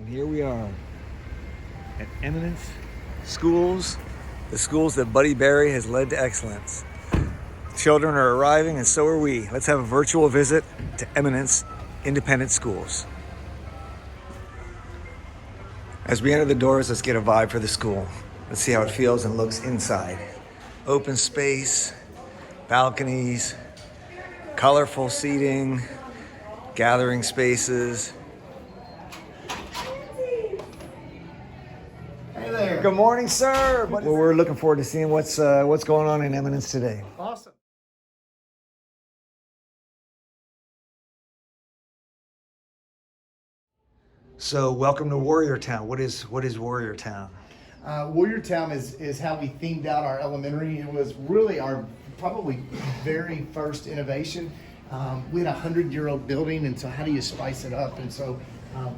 And here we are at Eminence Schools, the schools that Buddy Berry has led to excellence. Children are arriving and so are we. Let's have a virtual visit to Eminence Independent Schools. As we enter the doors, let's get a vibe for the school. Let's see how it feels and looks inside. Open space, balconies, colorful seating, gathering spaces. Hey there. Good morning, sir. Well, we're looking forward to seeing what's going on in Eminence today. Awesome. So, welcome to Warrior Town. What is Warrior Town? Warrior Town is how we themed out our elementary. It was really our probably very first innovation. We had a 100-year-old building, and so how do you spice it up? And so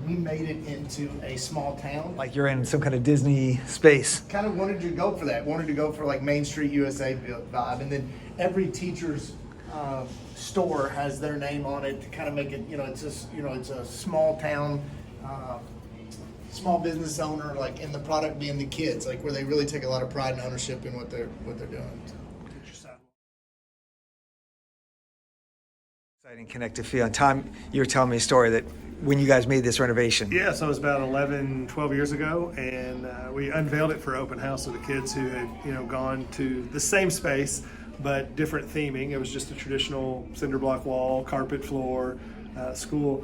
we made it into a small town. Like you're in some kind of Disney space. Kind of wanted to go for that. Wanted to go for like Main Street USA vibe, and then every teacher's store has their name on it to kind of make it. It's a small town. Small business owner, like, in the product being the kids, like where they really take a lot of pride and ownership in what they're doing. Exciting connected feel. And Tom, you were telling me a story that when you guys made this renovation. Yeah, so it was about 12 years ago, and we unveiled it for open house with the kids who had, gone to the same space, but different theming. It was just a traditional cinder block wall, carpet floor, school.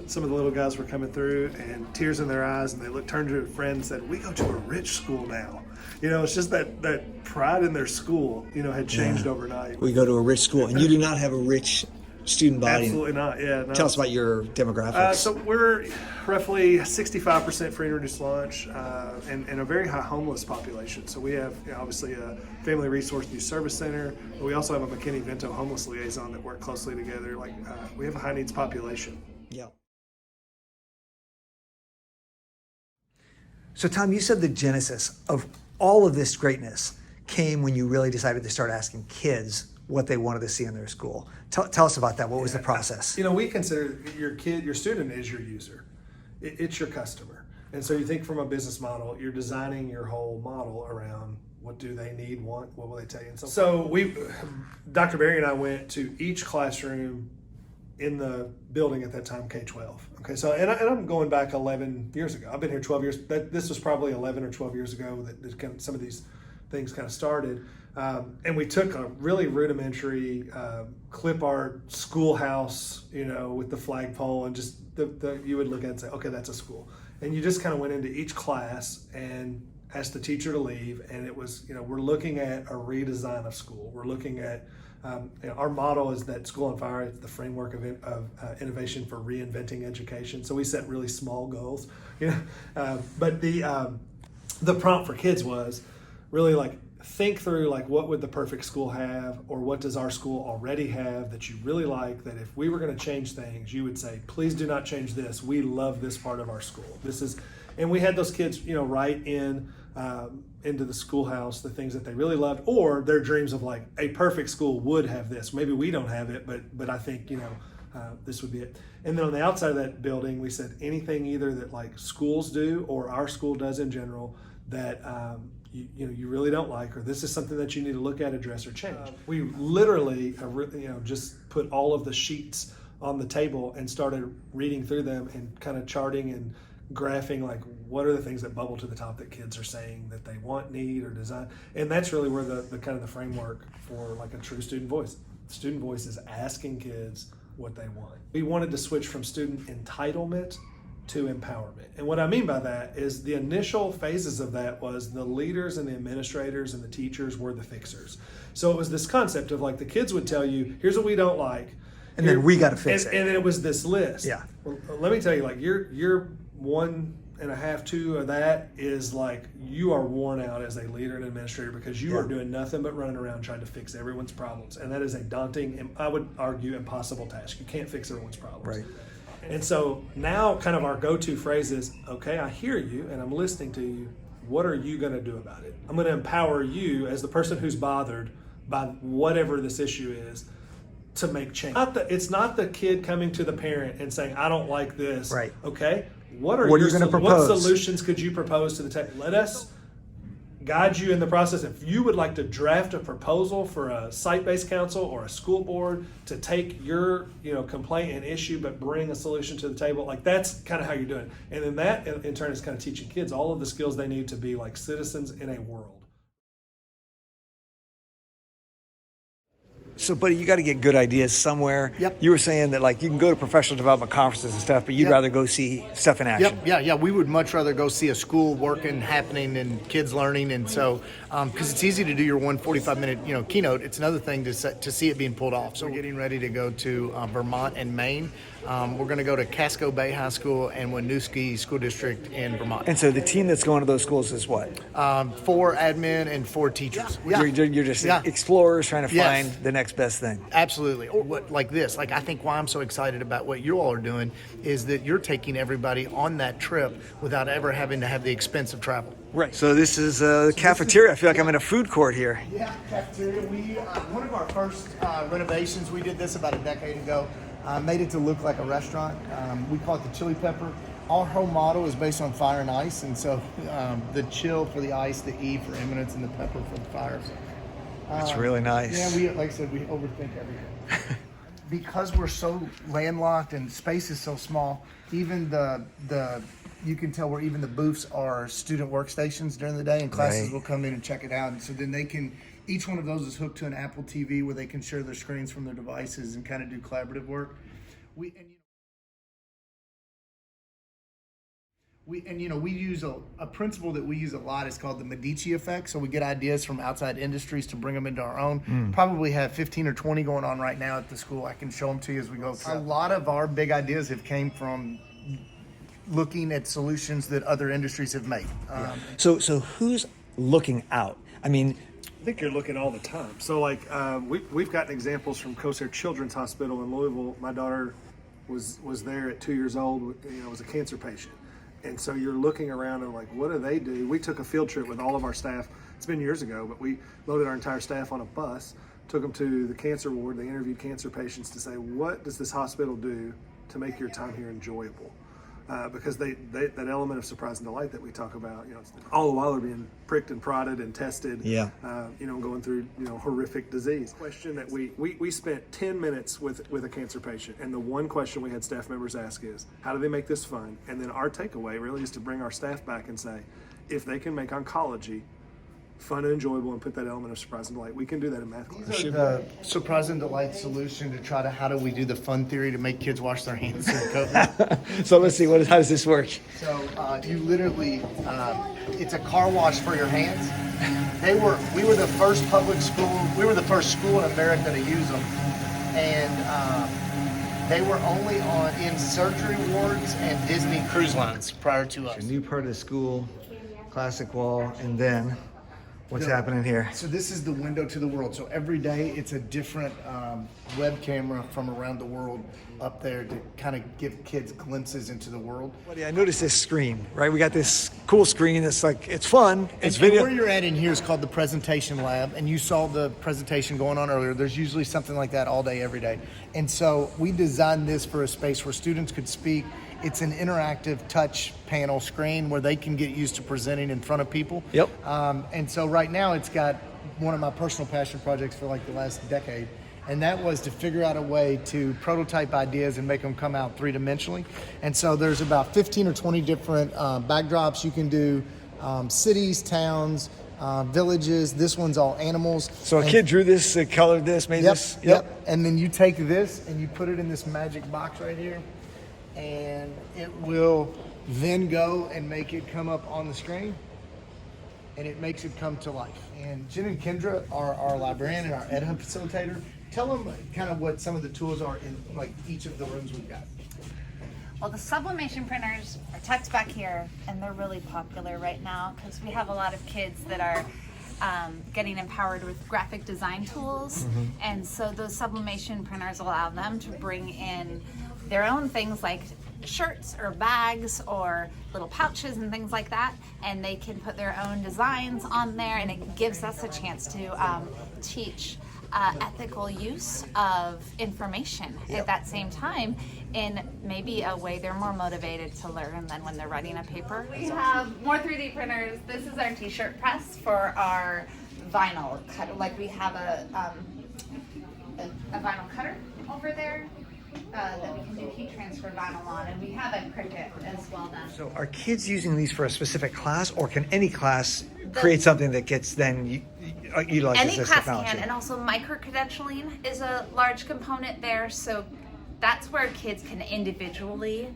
Some of the little guys were coming through and tears in their eyes, and they turned to a friend and said, "We go to a rich school now." It's just that pride in their school, had changed overnight. We go to a rich school, and you do not have a rich student body. Absolutely not, yeah. No. Tell us about your demographics. So we're roughly 65% free and reduced lunch, and a very high homeless population. So we have obviously a family resource youth service center, but we also have a McKinney-Vento homeless liaison that work closely together. We have a high needs population. Yeah. So Tom, you said the genesis of all of this greatness came when you really decided to start asking kids what they wanted to see in their school. Tell us about that. What was the process? We consider your student is your user. It's your customer. And so you think from a business model, you're designing your whole model around what do they need, want, what will they tell you? And so Dr. Berry and I went to each classroom in the building at that time, K-12. Okay, so and I'm going back 11 years ago. I've been here 12 years. This was probably 11 or 12 years ago that some of these things kind of started. And we took a really rudimentary clip art schoolhouse, with the flagpole, and just you would look at it and say, okay, that's a school. And you just kind of went into each class and asked the teacher to leave. And it was, we're looking at a redesign of school. We're looking at our motto is that School on Fire is the framework of innovation for reinventing education. So we set really small goals, but the prompt for kids was really think through what would the perfect school have, or what does our school already have that you really like, that if we were going to change things, you would say, please do not change this. We love this part of our school. And we had those kids, write into the schoolhouse the things that they really loved, or their dreams of a perfect school would have this. Maybe we don't have it, but I think this would be it. And then on the outside of that building, we said anything either that schools do or our school does in general that you really don't like, or this is something that you need to look at, address, or change. We literally just put all of the sheets on the table and started reading through them and kind of charting and graphing what are the things that bubble to the top that kids are saying that they want, need, or design. And that's really where the kind of the framework for a true student voice. Student voice is asking kids what they want. We wanted to switch from student entitlement to empowerment. And what I mean by that is the initial phases of that was the leaders and the administrators and the teachers were the fixers. So it was this concept of the kids would tell you, here's what we don't like. And then we got to fix it. And it was this list. Yeah. Well, let me tell you, your 1.5, 2 of that is you are worn out as a leader and administrator because you are doing nothing but running around trying to fix everyone's problems. And that is a daunting, and I would argue, impossible task. You can't fix everyone's problems. Right. And so now kind of our go-to phrase is, okay, I hear you and I'm listening to you. What are you going to do about it? I'm going to empower you as the person who's bothered by whatever this issue is to make change. It's not the kid coming to the parent and saying, I don't like this. Right. Okay, what are you your going to what propose? solutions could you propose to the table? Let us guide you in the process. If you would like to draft a proposal for a site-based council or a school board to take your complaint and issue but bring a solution to the table, like that's kind of how you're doing it. And then that in turn is kind of teaching kids all of the skills they need to be like citizens in a world. So, buddy, you got to get good ideas somewhere. Yep. You were saying that like you can go to professional development conferences and stuff, but you'd Yep. rather go see stuff in action. Yeah. We would much rather go see a school working, happening, and kids learning. And so, because it's easy to do your 45-minute, keynote, it's another thing to see it being pulled off. So we're getting ready to go to Vermont and Maine. We're going to go to Casco Bay High School and Winooski School District in Vermont. And so the team that's going to those schools is what? 4 admin and 4 teachers. Yeah. You're just Yeah. explorers trying to Yes. find the next best thing. Absolutely. Or what, like this, like I think why I'm so excited about what you all are doing is that you're taking everybody on that trip without ever having to have the expense of travel. Right. So this is a cafeteria. I feel like I'm in a food court here. Yeah, cafeteria. One of our first renovations, we did this about a decade ago, made it to look like a restaurant. We call it the Chili Pepper. Our whole motto is based on fire and ice, and so the chill for the ice, the E for Eminence, and the pepper for the fire. It's really nice. Yeah, like I said, we overthink everything. Because we're so landlocked and space is so small, even you can tell where even the booths are student workstations during the day, and classes Right. will come in and check it out. And so then each one of those is hooked to an Apple TV where they can share their screens from their devices and kind of do collaborative work. We use a principle that we use a lot. It's called the Medici effect. So we get ideas from outside industries to bring them into our own. Probably have 15 or 20 going on right now at the school. I can show them to you as we go through. A lot of our big ideas have came from looking at solutions that other industries have made. So who's looking out? I mean, I think you're looking all the time. So like we've gotten examples from Cosair Children's Hospital in Louisville. My daughter was there at 2 years old, was a cancer patient. And so you're looking around and like, what do they do? We took a field trip with all of our staff. It's been years ago, but we loaded our entire staff on a bus, took them to the cancer ward. They interviewed cancer patients to say, what does this hospital do to make your time here enjoyable? Because that element of surprise and delight that we talk about, all the while they're being pricked and prodded and tested, going through, horrific disease. Question that we spent 10 minutes with a cancer patient, and the one question we had staff members ask is, how do they make this fun? And then our takeaway really is to bring our staff back and say, if they can make oncology fun and enjoyable and put that element of surprise and delight, we can do that in math class. These are the surprise and delight solution to try to how do we do the fun theory to make kids wash their hands during COVID. so let's see, how does this work? So you literally, it's a car wash for your hands. We were the first public school, we were the first school in America to use them. And they were only in surgery wards and Disney cruise lines prior to us. A new part of the school, classic wall, and then what's happening here? So this is the window to the world. So every day it's a different web camera from around the world up there to kind of give kids glimpses into the world. Buddy, I noticed this screen, right? We got this cool screen that's like, it's fun, it's And video. where you're at in here is called the presentation lab, and you saw the presentation going on earlier. There's usually something like that all day, every day. And so we designed this for a space where students could speak. It's an interactive touch panel screen where they can get used to presenting in front of people. Yep. And so right now it's got one of my personal passion projects for like the last decade. And that was to figure out a way to prototype ideas and make them come out three-dimensionally. And so there's about 15 or 20 different backdrops. You can do cities, towns, villages. This one's all animals. So a kid drew this, colored this, made this? Yep. And then you take this and you put it in this magic box right here. And it will then go and make it come up on the screen, and it makes it come to life. And Jen and Kendra are our librarian and our ed hub facilitator. Tell them kind of what some of the tools are in like each of the rooms we've got. Well, the sublimation printers are tucked back here, and they're really popular right now because we have a lot of kids that are getting empowered with graphic design tools. And so those sublimation printers allow them to bring in their own things like shirts or bags or little pouches and things like that, and they can put their own designs on there, and it gives us a chance to teach ethical use of information at that same time in maybe a way they're more motivated to learn than when they're writing a paper. We have more 3D printers. This is our t-shirt press for our vinyl cut. Like we have a vinyl cutter over there that we can do heat transfer vinyl on, and we have a Cricut as well done. So are kids using these for a specific class, or can any class create something that gets then utilizes Any this class technology? can, and also micro-credentialing is a large component there. So that's where kids can individually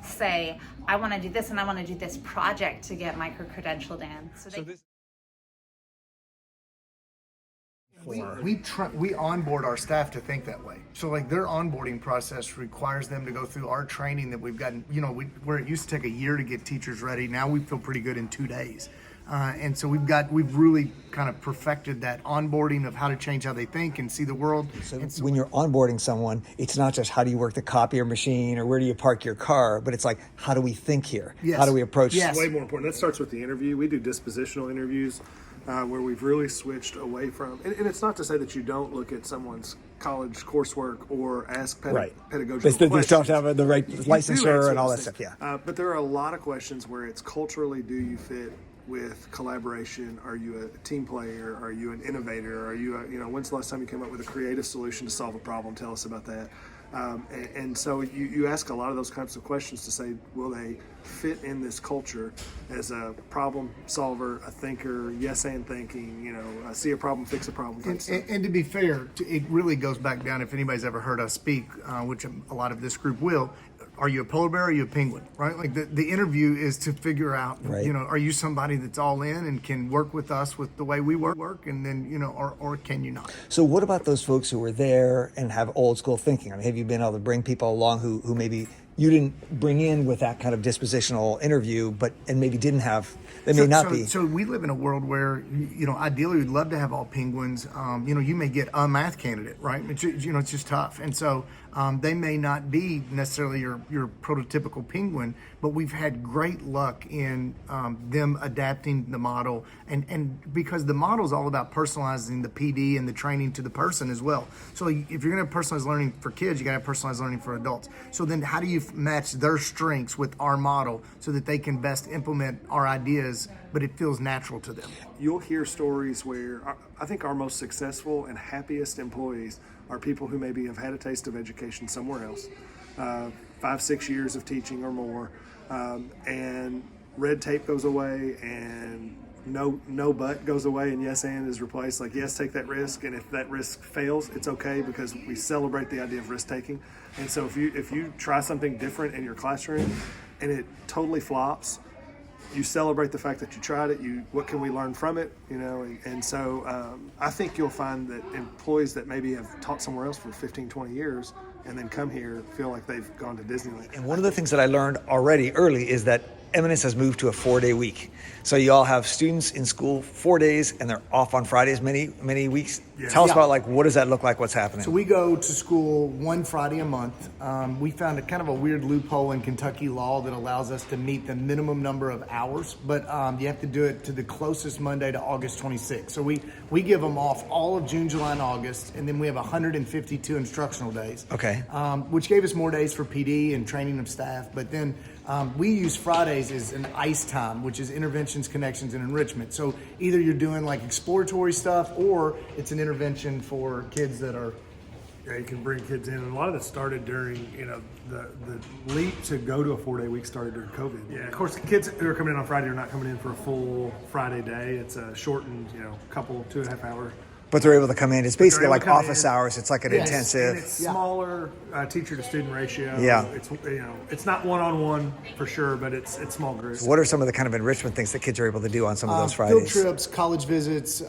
say, I want to do this and I want to do this project to get micro-credentialed in. So they We onboard our staff to think that way. So like their onboarding process requires them to go through our training that we've gotten, where it used to take a year to get teachers ready. Now we feel pretty good in 2 days. And so we've really kind of perfected that onboarding of how to change how they think and see the world. So when you're onboarding someone, it's not just how do you work the copier machine or where do you park your car, but it's like, how do we think here? Yes. How do we approach? Yes. Way more important. That starts with the interview. We do dispositional interviews where we've really switched away from, and it's not to say that you don't look at someone's college coursework or ask pedagogical But they questions. still have to have the right You do licensure answer and all that those stuff, things. yeah. But there are a lot of questions where it's culturally, do you fit with collaboration? Are you a team player? Are you an innovator? Are you when's the last time you came up with a creative solution to solve a problem? Tell us about that. And so you ask a lot of those kinds of questions to say, will they fit in this culture as a problem solver, a thinker, yes and thinking, see a problem, fix a problem type stuff. And to be fair, it really goes back down, if anybody's ever heard us speak, which a lot of this group will, are you a polar bear or are you a penguin, right? Like the interview is to figure out, Right. Are you somebody that's all in and can work with us with the way we work, and then, or can you not? So what about those folks who were there and have old school thinking? I mean, have you been able to bring people along who maybe you didn't bring in with that kind of dispositional interview, and maybe didn't have, they may not be. So we live in a world where, ideally we'd love to have all penguins. You may get a math candidate, right? It's just tough. And so they may not be necessarily your prototypical penguin, but we've had great luck in them adapting the model. And because the model is all about personalizing the PD and the training to the person as well. So if you're going to have personalized learning for kids, you got to have personalized learning for adults. So then how do you match their strengths with our model so that they can best implement our ideas, but it feels natural to them? You'll hear stories where I think our most successful and happiest employees are people who maybe have had a taste of education somewhere else, 5-6 years of teaching or more, and red tape goes away and no but goes away and yes and is replaced. Like, yes, take that risk, and if that risk fails, it's okay because we celebrate the idea of risk taking. And so if you try something different in your classroom and it totally flops, you celebrate the fact that you tried it. What can we learn from it? And so I think you'll find that employees that maybe have taught somewhere else for 15, 20 years and then come here feel like they've gone to Disneyland. And one of the things that I learned already early is that Eminence has moved to a 4-day week. So you all have students in school 4 days and they're off on Fridays many weeks. Yeah. Tell us Yeah. about what does that look like? What's happening? So we go to school one Friday a month. We found a kind of a weird loophole in Kentucky law that allows us to meet the minimum number of hours, but you have to do it to the closest Monday to August 26th. So we give them off all of June, July, and August, and then we have 152 instructional days. Okay. Which gave us more days for PD and training of staff, but then we use Fridays as an ICE time, which is interventions, connections, and enrichment. So either you're doing like exploratory stuff or it's an intervention for kids that are. Yeah, you can bring kids in, and a lot of that started during, the leap to go to a 4-day week started during COVID. Yeah, of course, kids who are coming in on Friday are not coming in for a full Friday day. It's a shortened, couple 2.5 hour. But they're able to come in. It's basically able like to come office in. hours. It's like an Yes. intensive. And it's smaller teacher to student ratio. Yeah. It's it's not one-on-one for sure, but it's small groups. What are some of the kind of enrichment things that kids are able to do on some of those Field Fridays? trips, college visits,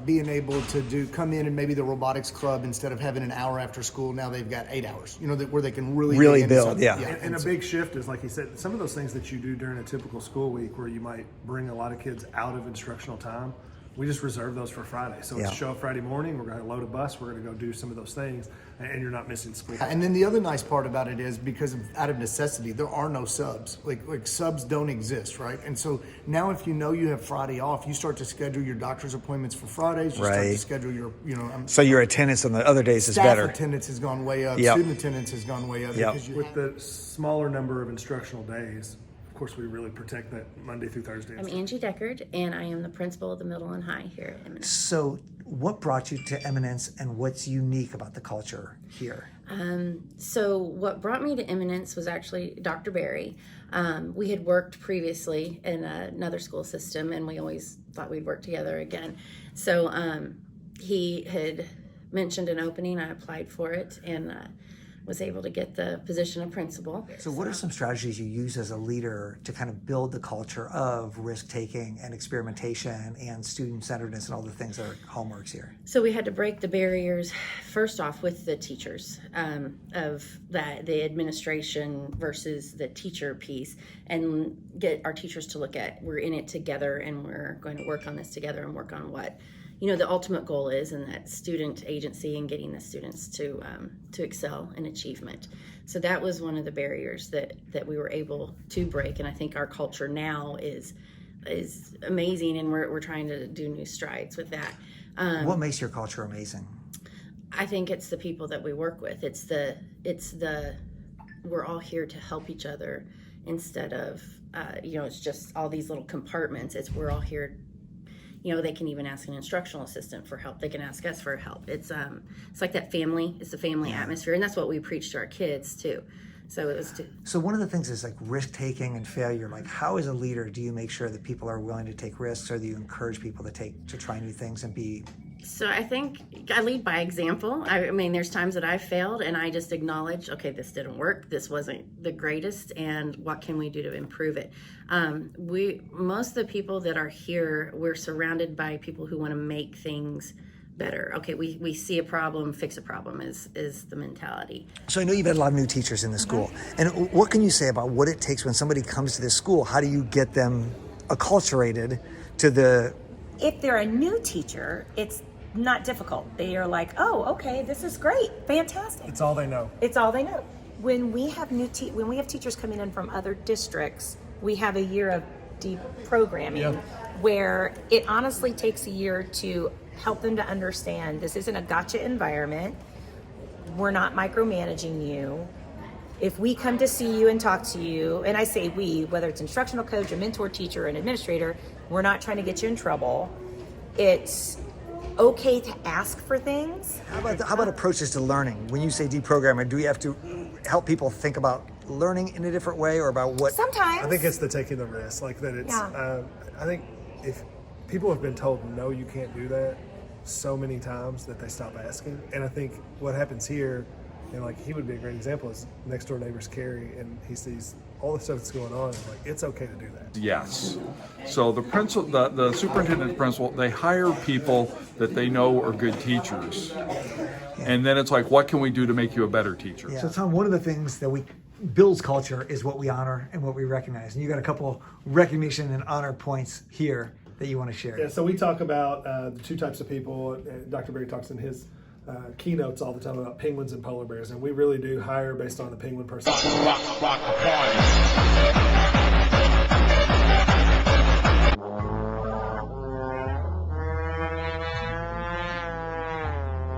being able to come in and maybe the robotics club, instead of having an hour after school, now they've got 8 hours, where they can really dig into build, something. yeah. And a big shift is, like you said, some of those things that you do during a typical school week where you might bring a lot of kids out of instructional time, we just reserve those for Friday. So Yeah. it's show up Friday morning, we're gonna load a bus, we're gonna go do some of those things, and you're not missing school. And then the other nice part about it is because out of necessity, there are no subs. Like subs don't exist, right? And so now if you know you have Friday off, you start to schedule your doctor's appointments for Fridays. You start Right. to schedule your, So your attendance on the other days is staff better. attendance has gone way up. Yep. Student attendance has gone way up. Yep. Because you With the smaller number of instructional days, of course, we really protect that Monday through Thursday. I'm Angie Deckard, and I am the principal of the middle and high here at Eminence. So what brought you to Eminence and what's unique about the culture here? So what brought me to Eminence was actually Dr. Berry. We had worked previously in another school system, and we always thought we'd work together again. So he had mentioned an opening. I applied for it and was able to get the position of principal. So what are some strategies you use as a leader to kind of build the culture of risk-taking and experimentation and student-centeredness and all the things that are hallmarks here? So we had to break the barriers, first off with the teachers, of the administration versus the teacher piece, and get our teachers to look at, we're in it together and we're going to work on this together and work on what the ultimate goal is, and that student agency and getting the students to excel in achievement. So that was one of the barriers that we were able to break, and I think our culture now is amazing, and we're trying to do new strides with that. What makes your culture amazing? I think it's the people that we work with. It's the we're all here to help each other instead of it's just all these little compartments. We're all here. They can even ask an instructional assistant for help. They can ask us for help. It's like that family. It's a family atmosphere, and that's what we preach to our kids too. So it was. So one of the things is like risk-taking and failure. Like, how as a leader do you make sure that people are willing to take risks, or do you encourage people to try new things and be? So I think I lead by example. I mean, there's times that I've failed, and I just acknowledge, okay, this didn't work. This wasn't the greatest, and what can we do to improve it? Most of the people that are here, we're surrounded by people who want to make things better. Okay, we see a problem, fix a problem is the mentality. So I know you've had a lot of new teachers in the school, and what can you say about what it takes when somebody comes to this school? How do you get them acculturated to the? If they're a new teacher, it's not difficult. They are like, oh, okay, this is great, fantastic. It's all they know. It's all they know. When we have when we have teachers coming in from other districts, we have a year of deep programming where it honestly takes a year to help them to understand this isn't a gotcha environment. We're not micromanaging you. If we come to see you and talk to you, and I say we, whether it's instructional coach, a mentor, teacher, an administrator, we're not trying to get you in trouble. It's okay to ask for things. How about approaches to learning? When you say deprogramming, do we have to help people think about learning in a different way, or about what? Sometimes. I think it's the taking the risk, like that. It's. I think if people have been told no, you can't do that so many times that they stop asking. And I think what happens here, and like he would be a great example, is next door neighbor's Carrie, and he sees all the stuff that's going on, and like it's okay to do that. Yes. So the superintendent principal, they hire people that they know are good teachers. And then it's like, what can we do to make you a better teacher? So Tom, one of the things that builds culture is what we honor and what we recognize. And you got a couple recognition and honor points here that you want to share. Yeah, so we talk about the two types of people. Dr. Berry talks in his keynotes all the time about penguins and polar bears, and we really do hire based on the penguin personality.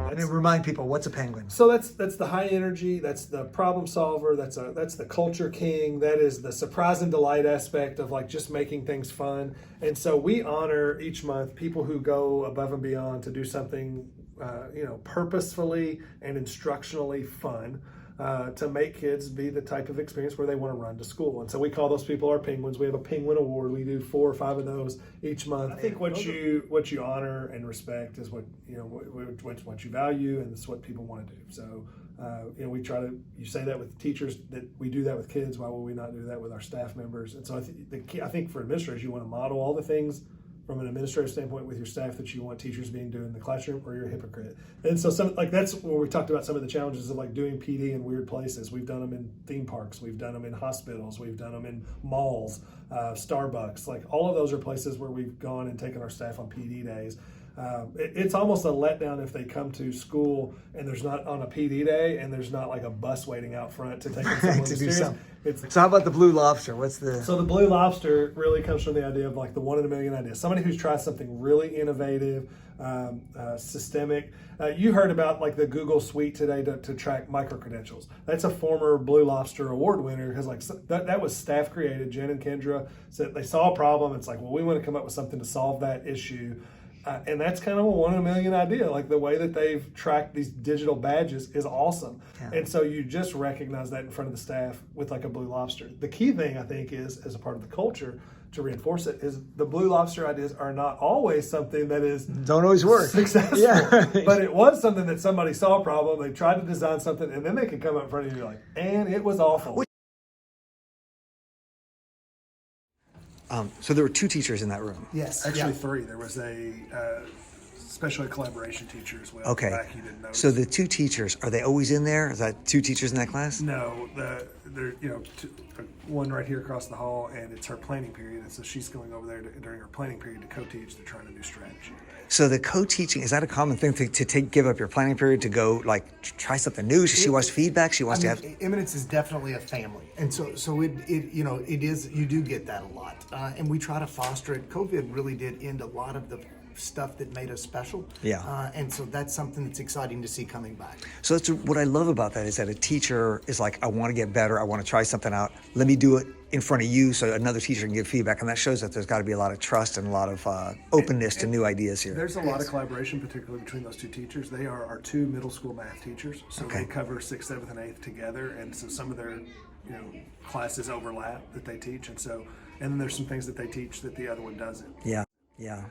And remind people, what's a penguin? So that's the high energy, that's the problem solver, that's the culture king, that is the surprise and delight aspect of like just making things fun. And so we honor each month people who go above and beyond to do something purposefully and instructionally fun, to make kids be the type of experience where they want to run to school. And so we call those people our penguins. We have a penguin award. We do 4 or 5 of those each month. I think what you honor and respect is what you value, and it's what people want to do. So we try to. You say that with teachers, that we do that with kids. Why would we not do that with our staff members? And so I think for administrators, you want to model all the things from an administrative standpoint with your staff that you want teachers being doing in the classroom, or you're a hypocrite. And so that's where we talked about some of the challenges of like doing PD in weird places. We've done them in theme parks, we've done them in hospitals, we've done them in malls, Starbucks. Like all of those are places where we've gone and taken our staff on PD days. It's almost a letdown if they come to school and there's not on a PD day and there's not like a bus waiting out front to take them somewhere To do mysterious. something. So how about the Blue Lobster? What's the... So the Blue Lobster really comes from the idea of like the 1 in a million idea. Somebody who's tried something really innovative, systemic. You heard about like the Google Suite today to track micro-credentials. That's a former Blue Lobster award winner because like that was staff created. Jen and Kendra said they saw a problem. It's like, well, we want to come up with something to solve that issue. And that's kind of a 1 in a million idea. Like the way that they've tracked these digital badges is awesome. Yeah. And so you just recognize that in front of the staff with like a Blue Lobster. The key thing I think is, as a part of the culture to reinforce it, is the Blue Lobster ideas are not always something that is don't always work successful. Yeah. But it was something that somebody saw a problem, they tried to design something, and then they can come up in front of you and be like, and it was awful. So there were 2 teachers in that room. Yes, actually 3. There was a special ed collaboration teacher as well. Okay. Back, you didn't notice. So the 2 teachers, are they always in there? Is that 2 teachers in that class? No, there one right here across the hall, and it's her planning period, and so she's going over there during her planning period to co-teach. They're trying a new strategy. So the co-teaching, is that a common thing to give up your planning period to go like try something new? She wants feedback. She wants to have. Eminence is definitely a family, and so it is. You do get that a lot, and we try to foster it. COVID really did end a lot of the stuff that made us special. Yeah. And so that's something that's exciting to see coming back. So that's what I love about that is that a teacher is like, I want to get better. I want to try something out. Let me do it in front of you so another teacher can give feedback. And that shows that there's got to be a lot of trust and a lot of openness to new ideas here. There's a lot of collaboration, particularly between those 2 teachers. They are our 2 middle school math teachers. So Okay. they cover 6th, 7th, and 8th together. And so some of their classes overlap that they teach. And then there's some things that they teach that the other one doesn't. Yeah. Yeah.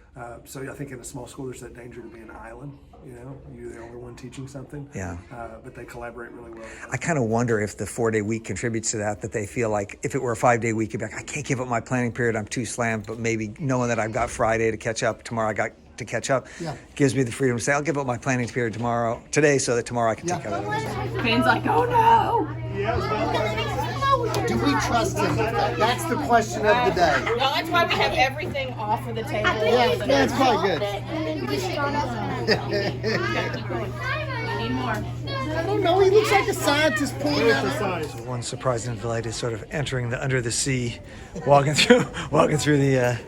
So I think in a small school, there's that danger to be an island. You're the only one teaching something. Yeah. But they collaborate really well. I kind of wonder if the 4-day week contributes to that they feel like if it were a 5-day week, you'd be like, I can't give up my planning period. I'm too slammed. But maybe knowing that I've got Friday to catch up, tomorrow I got to catch up, gives me the freedom to say, I'll give up my planning period today so that tomorrow I can take care of it. Finn's like, oh no! Do we trust him? That's the question of the day. No, that's why we have everything off of the table. Yeah, that's probably good. We need more. I don't know. He looks like a scientist pulling out. One surprising delight is sort of entering the under the sea, walking through the.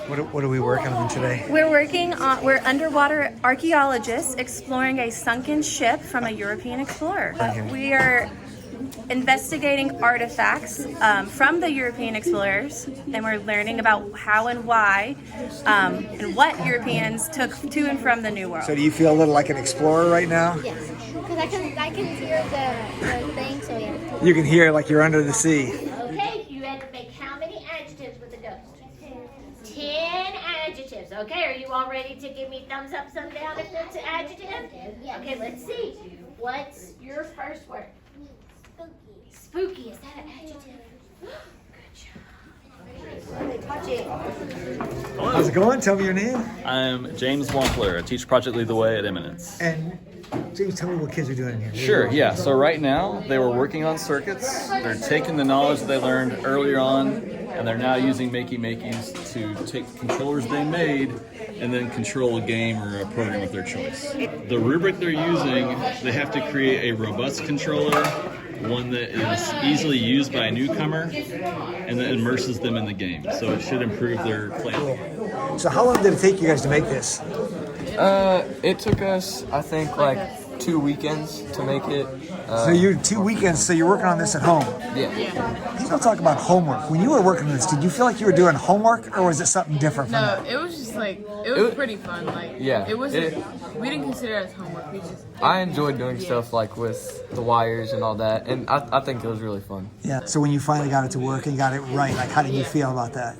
What are we working on today? We're underwater archaeologists exploring a sunken ship from a European explorer. We are investigating artifacts from the European explorers, and we're learning about how and why and what Europeans took to and from the New World. So do you feel a little like an explorer right now? Yes, because I can hear the thing, so yeah. You can hear like you're under the sea. Okay, you had to make how many adjectives with a ghost? 10 adjectives. Okay, are you all ready to give me thumbs up, thumbs down if it's an adjective? Yes. Okay, let's see. What's your first word? Spooky. Spooky, is that an adjective? Good job. Touch it. How's it going? Tell me your name. I'm James Wampler. I teach Project Lead the Way at Eminence. And James, tell me what kids are doing here. Sure, yeah. So right now, they were working on circuits. They're taking the knowledge that they learned earlier on, and they're now using Makey-Makeys to take the controllers they made and then control a game or a program of their choice. The rubric they're using, they have to create a robust controller, one that is easily used by a newcomer, and that immerses them in the game. So it should improve their play. So how long did it take you guys to make this? It took us, I think, like 2 weekends to make it. So you're 2 weekends, so you're working on this at home? Yeah. People talk about homework. When you were working on this, did you feel like you were doing homework, or was it something different from that? No, it was just like, it was pretty fun. Like, Yeah, it wasn't, we didn't consider it as homework. We just, I enjoyed doing stuff like with the wires and all that, and I think it was really fun. Yeah. So when you finally got it to work and got it right, like how did you feel about that?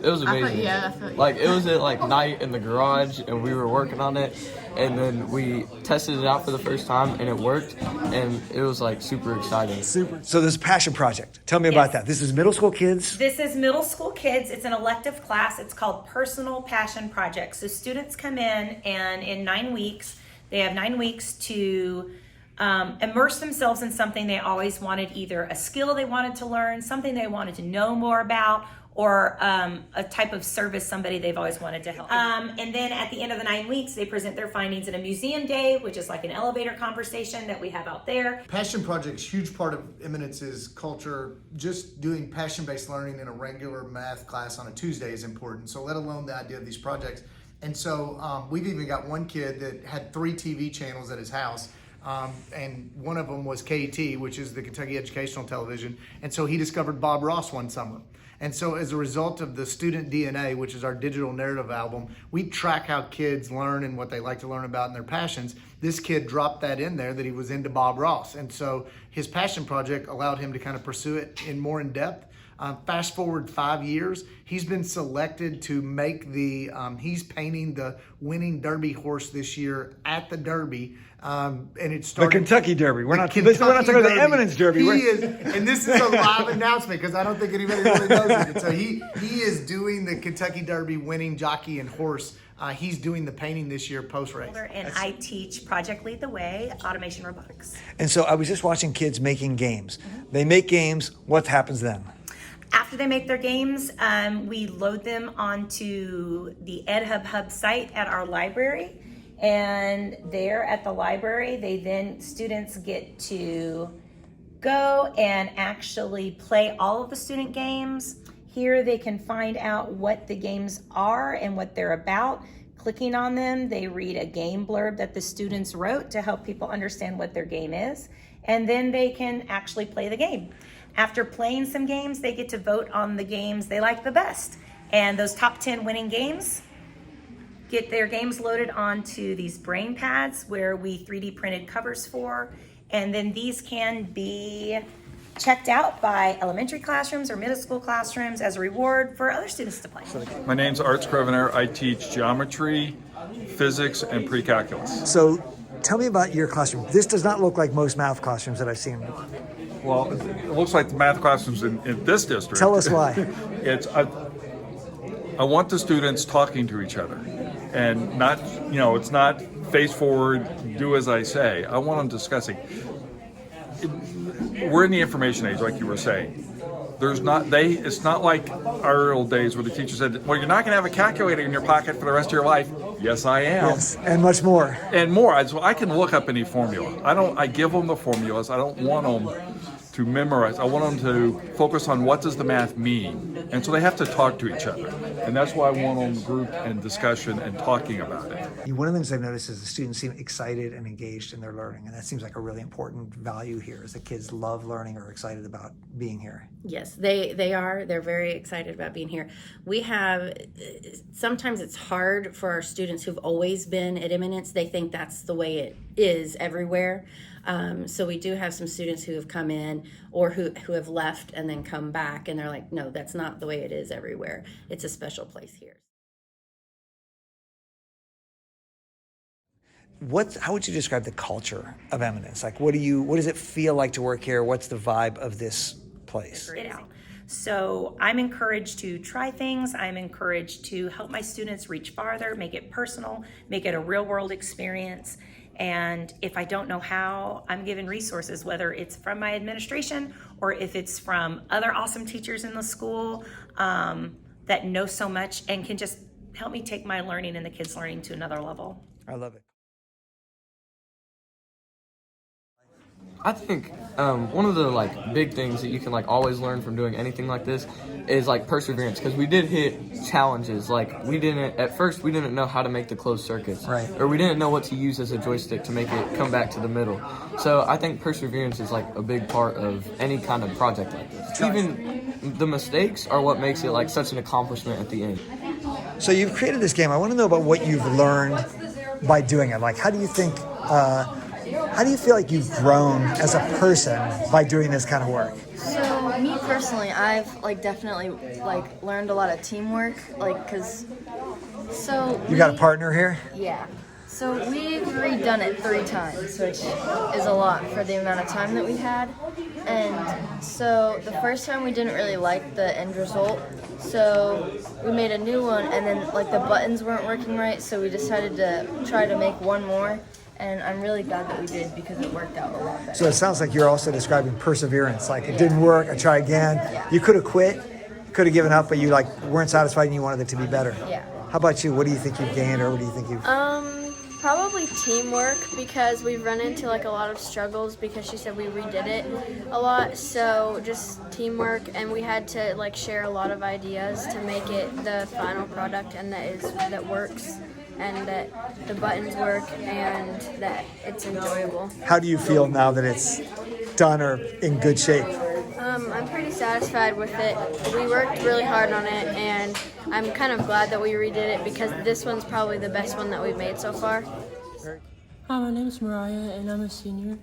It was amazing. Like it was at like night in the garage, and we were working on it, and then we tested it out for the first time, and it worked, and it was like super exciting. Super. So this passion project. Tell me about that. This is middle school kids. This is middle school kids. It's an elective class. It's called Personal Passion Project. So students come in, and in 9 weeks, they have 9 weeks to immerse themselves in something they always wanted, either a skill they wanted to learn, something they wanted to know more about, or a type of service somebody they've always wanted to help. And then at the end of the 9 weeks, they present their findings at a museum day, which is like an elevator conversation that we have out there. Passion Project's huge part of Eminence's culture. Just doing passion-based learning in a regular math class on a Tuesday is important, so let alone the idea of these projects. And so we've even got one kid that had 3 TV channels at his house. And one of them was KET, which is the Kentucky Educational Television. And so he discovered Bob Ross one summer. And so as a result of the Student DNA, which is our digital narrative album, we track how kids learn and what they like to learn about and their passions. This kid dropped that in there, that he was into Bob Ross. And so his passion project allowed him to kind of pursue it more in depth. Fast forward 5 years, he's been selected to make he's painting the winning Derby horse this year at the Derby. And it started The Kentucky Derby. We're not talking about the Eminence Derby. He is, and this is a live announcement because I don't think anybody really knows it. And so he is doing the Kentucky Derby winning jockey and horse. He's doing the painting this year post-race. And I teach Project Lead the Way, automation robotics. And so I was just watching kids making games. They make games. What happens then? After they make their games, we load them onto the EdHub Hub site at our library. And there at the library, students get to go and actually play all of the student games. Here they can find out what the games are and what they're about. Clicking on them, they read a game blurb that the students wrote to help people understand what their game is. And then they can actually play the game. After playing some games, they get to vote on the games they like the best. And those top 10 winning games get their games loaded onto these brain pads where we 3D printed covers for. And then these can be checked out by elementary classrooms or middle school classrooms as a reward for other students to play. My name's Art Scrivener. I teach geometry, physics, and pre-calculus. So tell me about your classroom. This does not look like most math classrooms that I've seen. Well, it looks like the math classrooms in this district. Tell us why. I want the students talking to each other, and not, it's not face forward, do as I say. I want them discussing. We're in the information age, like you were saying. It's not like our old days where the teacher said, well, you're not going to have a calculator in your pocket for the rest of your life. Yes, I am. Yes, and much more. And more. So I can look up any formula. I give them the formulas. I don't want them to memorize. I want them to focus on what does the math mean. And so they have to talk to each other. And that's why I want them group and discussion and talking about it. One of the things I've noticed is the students seem excited and engaged in their learning. And that seems like a really important value here, is that kids love learning or are excited about being here. Yes, they are. They're very excited about being here. We have, sometimes it's hard for our students who've always been at Eminence. They think that's the way it is everywhere. So we do have some students who have come in or who have left and then come back, and they're like, no, that's not the way it is everywhere. It's a special place here. How would you describe the culture of Eminence? Like, what does it feel like to work here? What's the vibe of this place? So I'm encouraged to try things. I'm encouraged to help my students reach farther, make it personal, make it a real world experience. And if I don't know how, I'm given resources, whether it's from my administration or if it's from other awesome teachers in the school that know so much and can just help me take my learning and the kids' learning to another level. I love it. I think one of the big things that you can always learn from doing anything like this is perseverance, because we did hit challenges. At first we didn't know how to make the closed circuits, right? Or we didn't know what to use as a joystick to make it come back to the middle. So I think perseverance is a big part of any kind of project like this. Even the mistakes are what makes it such an accomplishment at the end. So you've created this game. I want to know about what you've learned by doing it. How do you think? How do you feel like you've grown as a person by doing this kind of work? So Me personally, I've like definitely like learned a lot of teamwork, like because You got a partner here? yeah. So we've redone it 3 times, which is a lot for the amount of time that we had. And so the first time we didn't really like the end result, so we made a new one, and then like the buttons weren't working right, so we decided to try to make one more. And I'm really glad that we did because it worked out a lot better. So it sounds like you're also describing perseverance. Like it didn't work, I try again. You could have quit, could have given up, but you like weren't satisfied and you wanted it to be better. Yeah. How about you? What do you think you've gained, or what do you think you've? Probably teamwork, because we've run into like a lot of struggles because she said we redid it a lot. So just teamwork, and we had to like share a lot of ideas to make it the final product, and that works, and that the buttons work, and that it's enjoyable. How do you feel now that it's done or in good shape? I'm pretty satisfied with it. We worked really hard on it, and I'm kind of glad that we redid it because this one's probably the best one that we've made so far. Hi, my name is Mariah, and I'm a senior.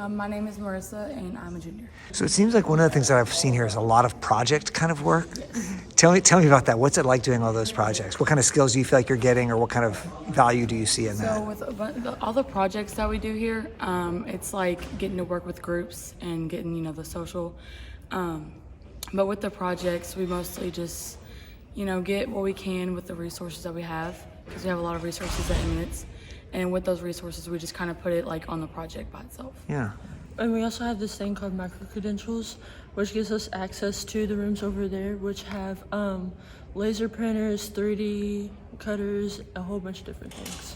My name is Marissa, and I'm a junior. So it seems like one of the things that I've seen here is a lot of project kind of work. Tell me about that. What's it like doing all those projects? What kind of skills do you feel like you're getting, or what kind of value do you see in that? So with all the projects that we do here, it's like getting to work with groups and getting, the social. But with the projects, we mostly just, get what we can with the resources that we have, because we have a lot of resources at Eminence. And with those resources, we just kind of put it like on the project by itself. Yeah. And we also have this thing called micro-credentials, which gives us access to the rooms over there, which have laser printers, 3D cutters, a whole bunch of different things.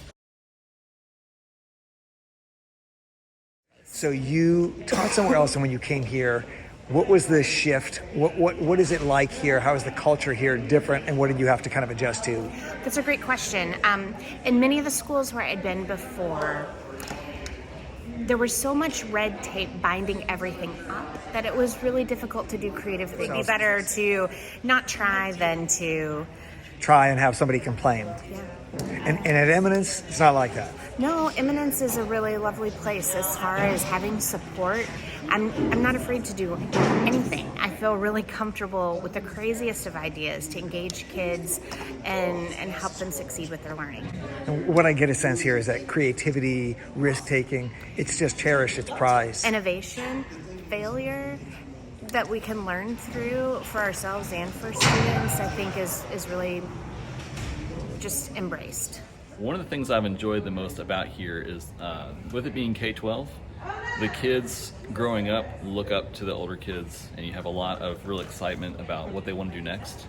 So you taught somewhere else, and when you came here, what was the shift? What is it like here? How is the culture here different, and what did you have to kind of adjust to? That's a great question. In many of the schools where I'd been before, there was so much red tape binding everything up that it was really difficult to do creative things. It'd be better to not try than to Try and have somebody complain. Yeah. And at Eminence, it's not like that. No, Eminence is a really lovely place as far as having support. I'm not afraid to do anything. I feel really comfortable with the craziest of ideas to engage kids and help them succeed with their learning. And what I get a sense here is that creativity, risk-taking, it's just cherished, it's prized. Innovation, failure that we can learn through for ourselves and for students, I think is really just embraced. One of the things I've enjoyed the most about here is with it being K-12, the kids growing up look up to the older kids, and you have a lot of real excitement about what they want to do next.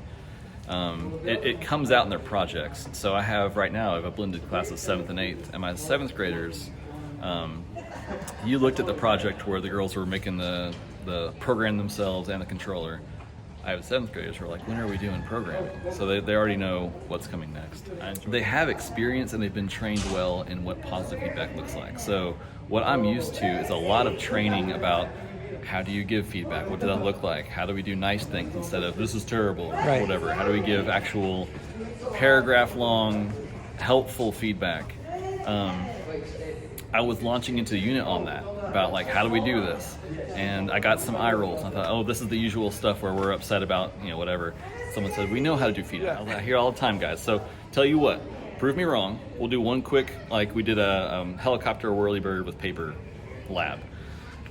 It comes out in their projects. So I have right now, I have a blended class of 7th and 8th, and my 7th graders, you looked at the project where the girls were making the program themselves and the controller. I have 7th graders who are like, when are we doing programming? So they already know what's coming next. They have experience and they've been trained well in what positive feedback looks like. So what I'm used to is a lot of training about how do you give feedback? What does that look like? How do we do nice things instead of this is terrible, or whatever? How do we give actual paragraph long, helpful feedback? I was launching into a unit on that, about like, how do we do this? And I got some eye rolls. I thought, oh, this is the usual stuff where we're upset about, whatever. Someone said, we know how to do feedback. I hear all the time, guys. So tell you what, prove me wrong. We'll do one quick, like we did a helicopter whirlybird with paper lab.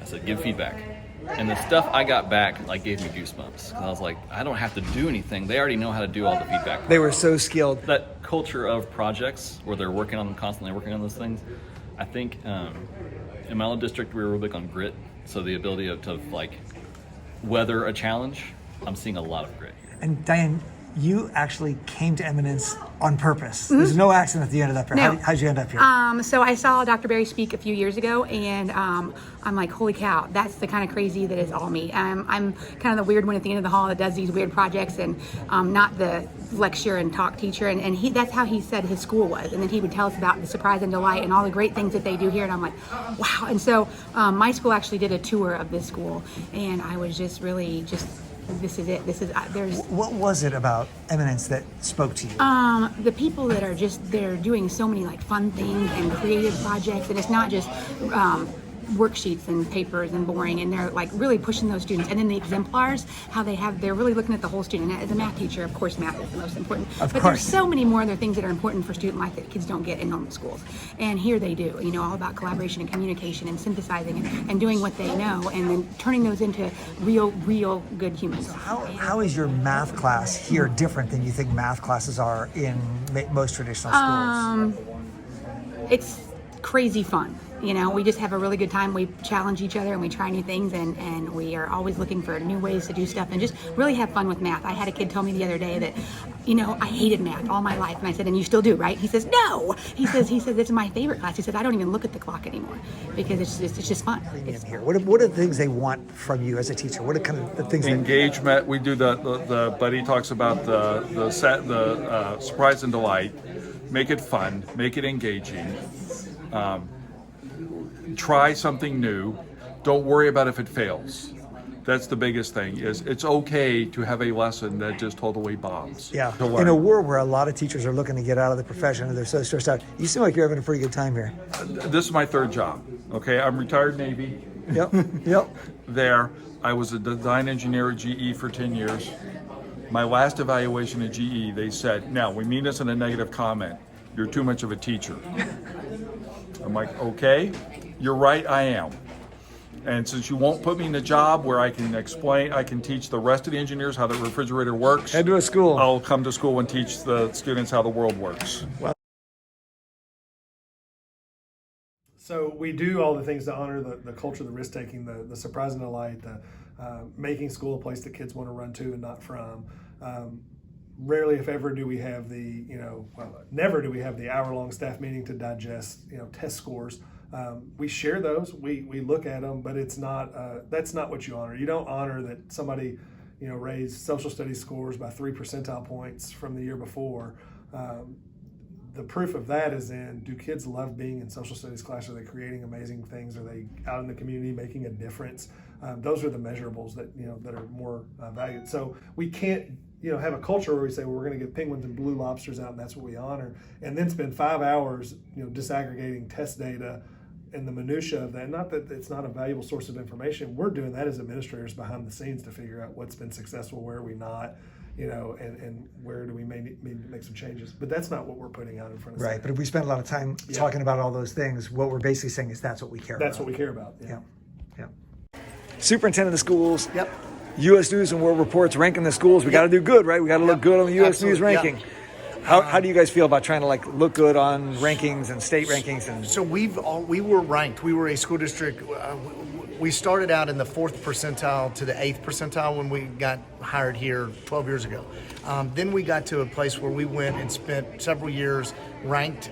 I said, give feedback. And the stuff I got back gave me goosebumps. Because I was like, I don't have to do anything. They already know how to do all the feedback. They were so skilled. That culture of projects where they're working on them, constantly working on those things. I think in my little district, we were big on grit. So the ability to weather a challenge, I'm seeing a lot of grit here. And Diane, you actually came to Eminence on purpose. There's no accident that you ended up here. No. How'd you end up here? So I saw Dr. Berry speak a few years ago, and I'm like, holy cow, that's the kind of crazy that is all me. I'm kind of the weird one at the end of the hall that does these weird projects, and not the lecture and talk teacher. And that's how he said his school was. And then he would tell us about the surprise and delight and all the great things that they do here. And I'm like, wow. And so my school actually did a tour of this school, and I was just really this is it. There's. What was it about Eminence that spoke to you? The people that are they're doing so many fun things and creative projects, and it's not just worksheets and papers and boring, and they're like really pushing those students. And then the exemplars, how they're really looking at the whole student. And as a math teacher, of course, math is the most important. But there's so many more other things that are important for student life that kids don't get in normal schools. And here they do, all about collaboration and communication and synthesizing and doing what they know and then turning those into real good humans. So how is your math class here different than you think math classes are in most traditional schools? It's crazy fun. We just have a really good time. We challenge each other and we try new things, and we are always looking for new ways to do stuff and just really have fun with math. I had a kid tell me the other day that, I hated math all my life. And I said, and you still do, right? He says, no. He says, this is my favorite class. He said, I don't even look at the clock anymore because it's just fun. What are the things they want from you as a teacher? What are kind of the things? Engagement. We do the Buddy talks about the surprise and delight. Make it fun. Make it engaging. Try something new. Don't worry about if it fails. That's the biggest thing. Is it's okay to have a lesson that just totally bombs. Yeah. In a world where a lot of teachers are looking to get out of the profession and they're so stressed out, you seem like you're having a pretty good time here. This is my third job. Okay, I'm retired Navy. Yep. There, I was a design engineer at GE for 10 years. My last evaluation at GE, they said, "Now we mean this in a negative comment. You're too much of a teacher." I'm like, okay, you're right, I am. And since you won't put me in a job where I can teach the rest of the engineers how the refrigerator works. Head to a school. I'll come to school and teach the students how the world works. Well, so we do all the things to honor the culture, the risk-taking, the surprise and delight, the making school a place that kids want to run to and not from. Rarely, if ever, do we have never do we have the hour-long staff meeting to digest, test scores. We share those, we look at them, but it's not, that's not what you honor. You don't honor that somebody, raised social studies scores by 3 percentile points from the year before. The proof of that is do kids love being in social studies class? Are they creating amazing things? Are they out in the community making a difference? Those are the measurables that, that are more valued. So we can't, have a culture where we say, well, we're going to get penguins and blue lobsters out and that's what we honor, and then spend 5 hours, disaggregating test data and the minutia of that. Not that it's not a valuable source of information. We're doing that as administrators behind the scenes to figure out what's been successful, where are we not, and where do we may need to make some changes. But that's not what we're putting out in front of us. Right, but if we spend a lot of time talking about all those things, what we're basically saying is that's what we care about. That's what we care about. Yeah. Superintendent of Schools. Yep. U.S. News and World Report's ranking the schools. We got to do good, right? We got to look good on the U.S. News ranking. How do you guys feel about trying to look good on rankings and state rankings? And so we were ranked. We were a school district. We started out in the 4th percentile to the 8th percentile when we got hired here 12 years ago. Then we got to a place where we went and spent several years ranked,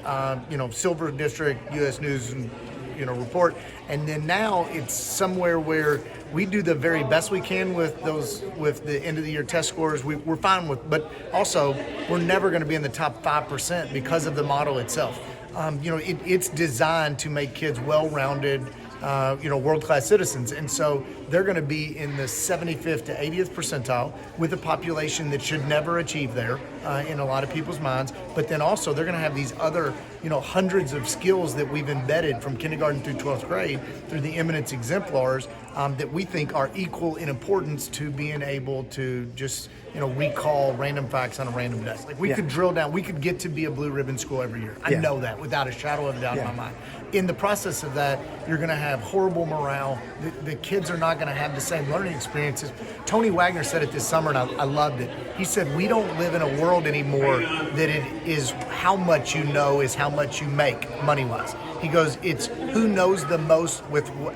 Silver District, U.S. News and Report, and then now it's somewhere where we do the very best we can with the end of the year test scores. We're fine with, but also we're never going to be in the top 5% because of the model itself. It's designed to make kids well-rounded, world-class citizens, and so they're going to be in the 75th to 80th percentile with a population that should never achieve there in a lot of people's minds. But then also they're going to have these other, hundreds of skills that we've embedded from kindergarten through 12th grade through the Eminence exemplars that we think are equal in importance to being able to just, recall random facts on a random day. We could drill down, we could get to be a blue ribbon school every year. I know that without a shadow of a doubt in my mind. In the process of that, you're going to have horrible morale. The kids are not going to have the same learning experiences. Tony Wagner said it this summer, and I loved it. He said, we don't live in a world anymore that it is how much you know is how much you make money-wise. He goes, it's who knows the most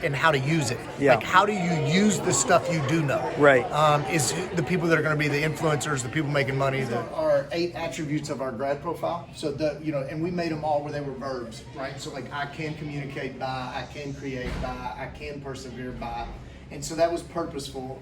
and how to use it. How do you use the stuff you do know? Right. Is the people that are going to be the influencers, the people making money. There are 8 attributes of our grad profile. So and we made them all where they were verbs, right? So I can communicate by, I can create by, I can persevere by. And so that was purposeful.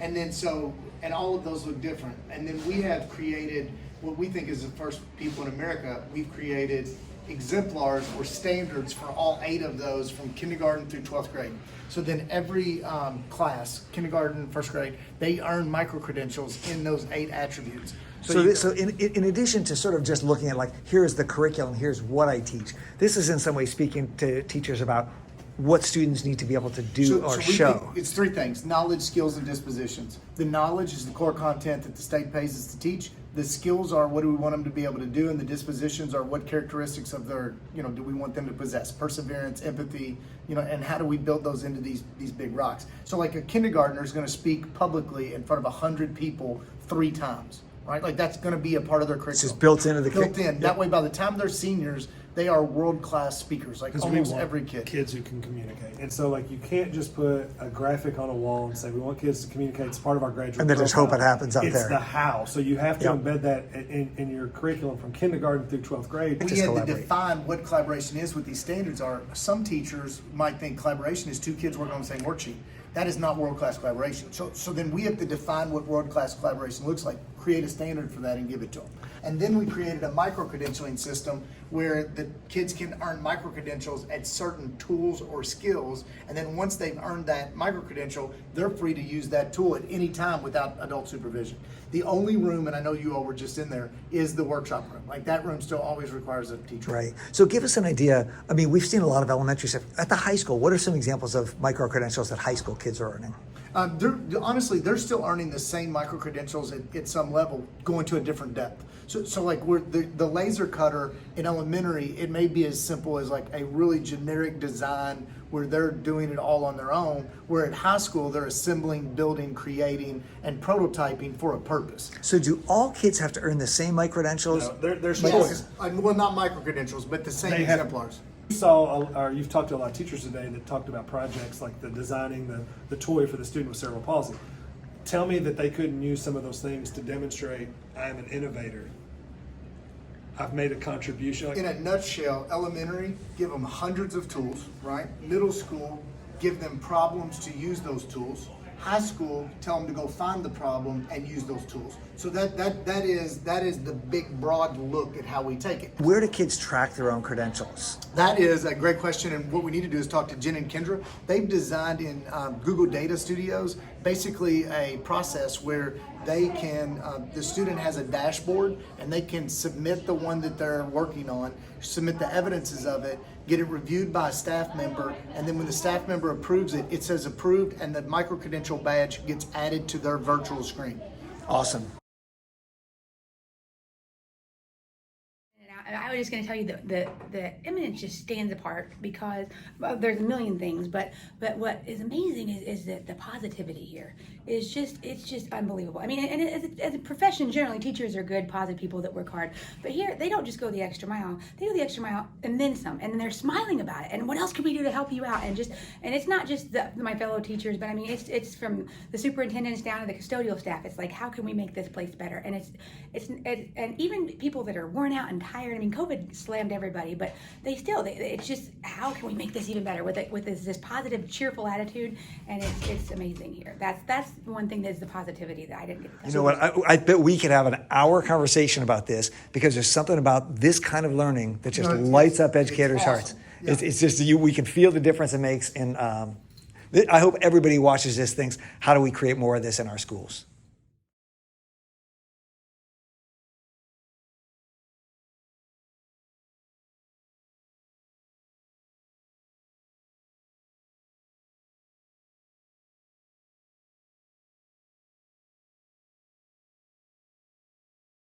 And all of those look different. And then we have created what we think is the first people in America. We've created exemplars or standards for all 8 of those from kindergarten through 12th grade. So then every class, kindergarten, 1st grade, they earn micro-credentials in those 8 attributes. So in addition to sort of just looking at here's the curriculum, here's what I teach, this is in some way speaking to teachers about what students need to be able to do or we show? think it's three things: knowledge, skills, and dispositions. The knowledge is the core content that the state pays us to teach. The skills are what do we want them to be able to do, and the dispositions are what characteristics of their, do we want them to possess? Perseverance, empathy, and how do we build those into these big rocks? So like a kindergartner is going to speak publicly in front of 100 people 3 times, right? Like that's going to be a part of their curriculum. It's just built into the built in. That way, by the time they're seniors, they are world-class speakers, like Because we almost want every kid. kids who can communicate. And so, like, you can't just put a graphic on a wall and say, we want kids to communicate. It's part of our graduate And then just profile. hope it happens out it's there. It's the how. So you have to Yep. embed that in your curriculum from kindergarten through 12th grade. We had to define what collaboration is, what these standards are. Some teachers might think collaboration is 2 kids working on the same worksheet. That is not world-class collaboration. So then we have to define what world-class collaboration looks like, create a standard for that and give it to them. And then we created a micro-credentialing system where the kids can earn micro-credentials at certain tools or skills. And then once they've earned that micro-credential, they're free to use that tool at any time without adult supervision. The only room, and I know you all were just in there, is the workshop room. Like that room still always requires a teacher. Right. So give us an idea. I mean, we've seen a lot of elementary stuff. At the high school, what are some examples of micro-credentials that high school kids are earning? Honestly, they're still earning the same micro-credentials at some level, going to a different depth. So like the laser cutter in elementary, it may be as simple as like a really generic design where they're doing it all on their own, where at high school they're assembling, building, creating, and prototyping for a purpose. So do all kids have to earn the same micro-credentials? No, there's Yes. Well, not micro-credentials, but the same They have- exemplars. You saw, or you've talked to a lot of teachers today that talked about projects like the designing the toy for the student with cerebral palsy. Tell me that they couldn't use some of those things to demonstrate I'm an innovator. I've made a contribution. In a nutshell, elementary, give them hundreds of tools, right? Middle school, give them problems to use those tools. High school, tell them to go find the problem and use those tools. So that is the big broad look at how we take it. Where do kids track their own credentials? That is a great question, and what we need to do is talk to Jen and Kendra. They've designed in Google Data Studios basically a process where they can, the student has a dashboard and they can submit the one that they're working on, submit the evidences of it, get it reviewed by a staff member, and then when the staff member approves it, it says approved and the micro-credential badge gets added to their virtual screen. Awesome. I was just going to tell you the Eminence just stands apart because there's a million things, but what is amazing is that the positivity here is it's just unbelievable. I mean, and as a profession, generally teachers are good, positive people that work hard, but here they don't just go the extra mile. They go the extra mile and then some, and they're smiling about it. And what else can we do to help you out? And it's not just my fellow teachers, but I mean it's from the superintendents down to the custodial staff. It's like, how can we make this place better? And it's and even people that are worn out and tired. I mean, COVID slammed everybody, but it's just, how can we make this even better with this positive, cheerful attitude? And it's amazing here. That's one thing that's the positivity that I didn't get. You know what? I bet we could have an hour conversation about this because there's something about this kind of learning that just lights up educators' awesome. hearts. Yeah. It's just we can feel the difference it makes. And I hope everybody watches this thinks, how do we create more of this in our schools?